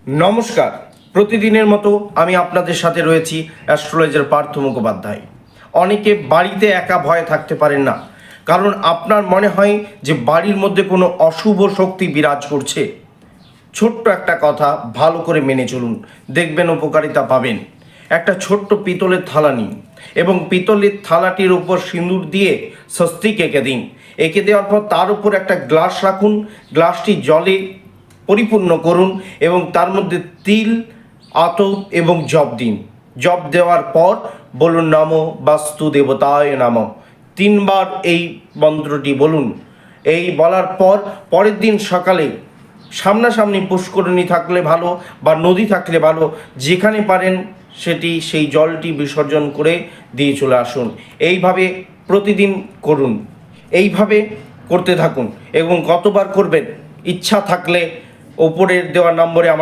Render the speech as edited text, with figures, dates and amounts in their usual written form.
নমস্কার। প্রতিদিনের মতো আমি আপনাদের সাথে রয়েছি অ্যাস্ট্রোলজার পার্থ মুখোপাধ্যায়। অনেকে বাড়িতে একা ভয়ে থাকতে পারেন না, কারণ আপনার মনে হয় যে বাড়ির মধ্যে কোনো অশুভ শক্তি বিরাজ করছে। ছোট্ট একটা কথা ভালো করে মেনে চলুন, দেখবেন উপকারিতা পাবেন। একটা ছোট্ট পিতলের থালা নিন এবং পিতলের থালাটির উপর সিঁদুর দিয়ে স্বস্তিক এঁকে দিন। এঁকে দেওয়ার পর তার উপর একটা গ্লাস রাখুন, গ্লাসটি জলে পরিপূর্ণ করুন এবং তার মধ্যে তিল, আতপ এবং জপ দিন। জপ দেওয়ার পর বলুন নমো বাস্তু দেবতায় নমঃ। 3 বার এই মন্ত্রটি বলুন। এই বলার পর পরের দিন সকালে সামনাসামনি পুষ্করিণী থাকলে ভালো বা নদী থাকলে ভালো, যেখানে পারেন সেই জলটি বিসর্জন করে দিয়ে চলে আসুন। এইভাবে প্রতিদিন করুন, এইভাবে করতে থাকুন এবং কতবার করবেন ইচ্ছা থাকলে ওপরের দেওয়া নম্বরে আমার